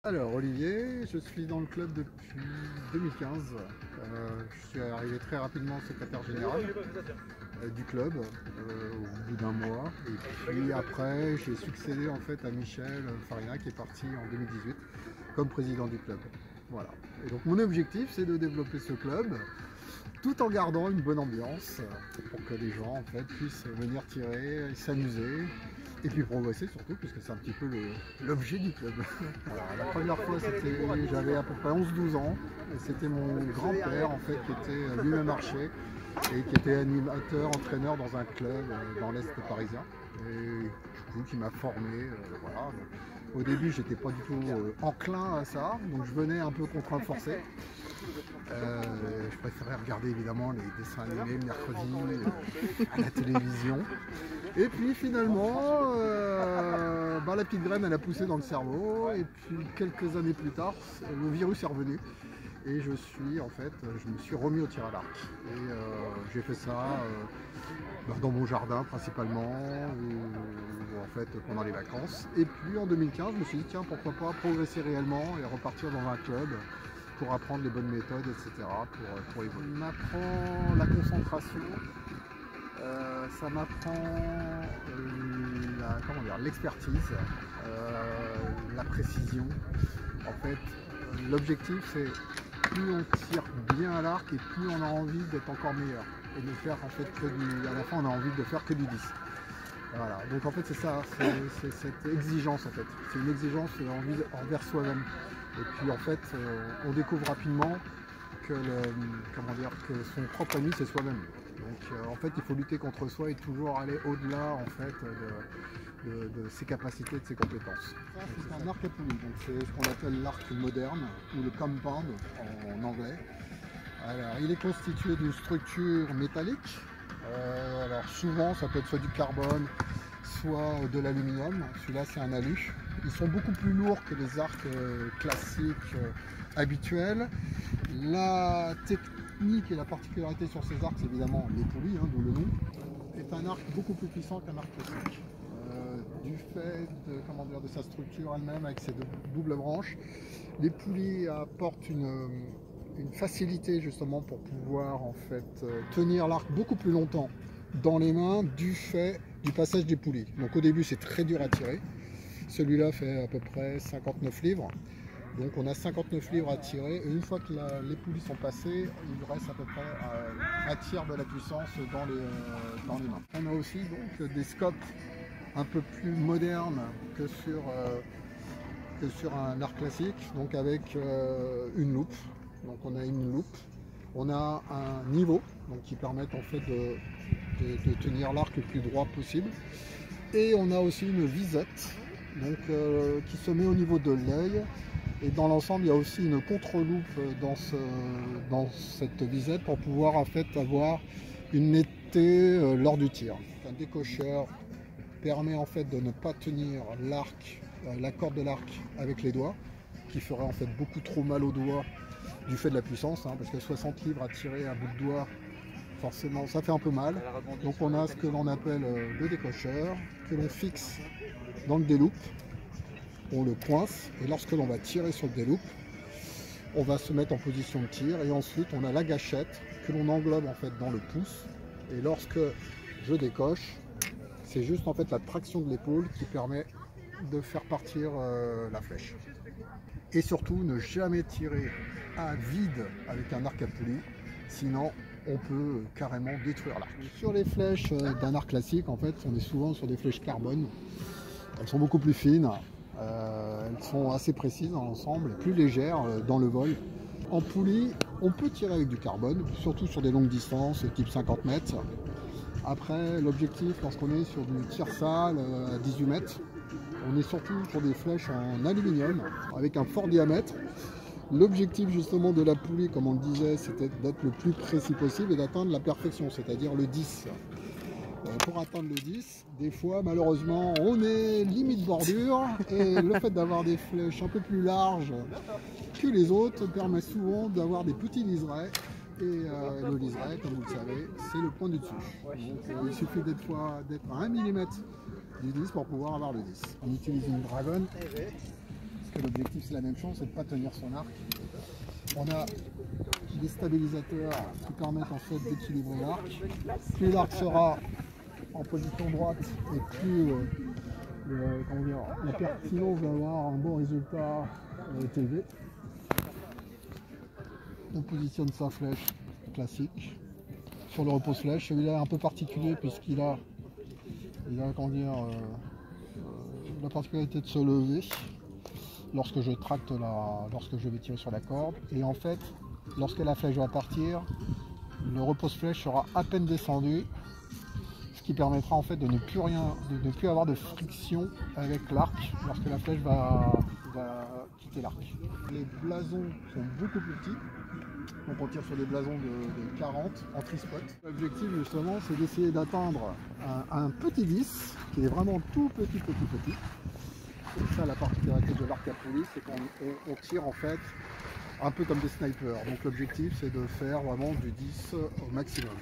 Alors Olivier, je suis dans le club depuis 2015. Je suis arrivé très rapidement secrétaire général du club au bout d'un mois. Et puis après, j'ai succédé en fait à Michel Farina qui est parti en 2018 comme président du club. Voilà. Et donc mon objectif, c'est de développer ce club tout en gardant une bonne ambiance pour que les gens en fait puissent venir tirer, s'amuser et puis progresser surtout puisque c'est un petit peu l'objet du club. Alors, la première fois j'avais à peu près 11-12 ans et c'était mon grand-père en fait qui était lui-même archer et qui était animateur, entraîneur dans un club dans l'Est parisien et du coup qui m'a formé. Voilà. Donc, au début j'étais pas du tout enclin à ça, donc je venais un peu contraint forcé. Je préférais regarder évidemment les dessins animés le mercredi à la télévision. Et puis finalement, la petite graine elle a poussé dans le cerveau et puis quelques années plus tard, le virus est revenu. Et je me suis remis au tir à l'arc. Et j'ai fait ça dans mon jardin principalement, ou en fait pendant les vacances. Et puis en 2015, je me suis dit tiens pourquoi pas progresser réellement et repartir dans un club pour apprendre les bonnes méthodes, etc. pour évoluer. On apprend la concentration, ça m'apprend l'expertise, la précision. En fait, l'objectif c'est plus on tire bien à l'arc et plus on a envie d'être encore meilleur et de faire en fait à la fin on a envie de faire que du 10. Voilà, donc en fait c'est ça, c'est cette exigence en fait, c'est une exigence envers soi-même. Et puis en fait on découvre rapidement que, que son propre ami c'est soi-même. Donc en fait il faut lutter contre soi et toujours aller au-delà en fait de ses capacités, de ses compétences. Ça c'est un arc à poulie, donc c'est ce qu'on appelle l'arc moderne ou le compound en anglais. Alors il est constitué d'une structure métallique. Alors souvent ça peut être soit du carbone, soit de l'aluminium. Celui-là c'est un alu. Ils sont beaucoup plus lourds que les arcs classiques habituels. La technique et la particularité sur ces arcs, c'est évidemment les poulies, d'où le nom, est un arc beaucoup plus puissant qu'un arc classique. Du fait de sa structure elle-même avec ses doubles branches, les poulies apportent une facilité justement pour pouvoir en fait tenir l'arc beaucoup plus longtemps dans les mains du fait du passage des poulies. Donc au début c'est très dur à tirer. Celui-là fait à peu près 59 livres. Donc on a 59 livres à tirer et une fois que les poulies sont passées, il reste à peu près un tiers de la puissance dans les mains. On a aussi donc des scopes un peu plus modernes que sur un arc classique, donc avec une loupe. Donc on a une loupe, on a un niveau donc qui permet en fait de tenir l'arc le plus droit possible. Et on a aussi une visette donc, qui se met au niveau de l'œil. Et dans l'ensemble, il y a aussi une contre-loupe dans cette visette pour pouvoir en fait avoir une netteté lors du tir. Un décocheur permet en fait de ne pas tenir l'arc, la corde de l'arc avec les doigts, qui ferait en fait beaucoup trop mal aux doigts du fait de la puissance, parce que 60 livres à tirer à bout de doigt, forcément ça fait un peu mal. Donc on a ce que l'on appelle le décocheur, que l'on fixe dans le déloupe, on le coince et lorsque l'on va tirer sur le déloupe, on va se mettre en position de tir et ensuite on a la gâchette que l'on englobe en fait dans le pouce et lorsque je décoche, c'est juste en fait la traction de l'épaule qui permet de faire partir la flèche. Et surtout ne jamais tirer à vide avec un arc à poulie, sinon on peut carrément détruire l'arc. Sur les flèches d'un arc classique, en fait, on est souvent sur des flèches carbone. Elles sont beaucoup plus fines, elles sont assez précises dans l'ensemble, plus légères dans le vol. En poulie, on peut tirer avec du carbone, surtout sur des longues distances, type 50 mètres. Après, l'objectif, lorsqu'on est sur du tir salle à 18 mètres, on est surtout sur des flèches en aluminium avec un fort diamètre. L'objectif justement de la poulie, comme on le disait, c'était d'être le plus précis possible et d'atteindre la perfection, c'est-à-dire le 10. Pour atteindre le 10, des fois malheureusement on est limite bordure et le fait d'avoir des flèches un peu plus larges que les autres permet souvent d'avoir des petits liserés. Et le liseré, comme vous le savez, c'est le point du dessus. Donc il suffit d'être à 1 mm du 10 pour pouvoir avoir le 10. On utilise une dragonne et l'objectif c'est la même chose, c'est de ne pas tenir son arc. On a des stabilisateurs qui permettent en fait d'équilibrer l'arc. Plus l'arc sera en position droite et plus la pertinence d'avoir un bon résultat est élevée. On positionne sa flèche classique sur le repose flèche. Celui-là est un peu particulier puisqu'il a, la particularité de se lever lorsque je tracte lorsque je vais tirer sur la corde. Et en fait, lorsque la flèche va partir, le repose flèche sera à peine descendu, ce qui permettra en fait de ne plus avoir de friction avec l'arc lorsque la flèche va quitter l'arc. Les blasons sont beaucoup plus petits. Donc on tire sur des blasons de 40 en tri-spot. L'objectif justement c'est d'essayer d'atteindre un petit 10 qui est vraiment tout petit. C'est ça la particularité de l'arc à poulie, c'est qu'on tire en fait un peu comme des snipers. Donc l'objectif c'est de faire vraiment du 10 au maximum.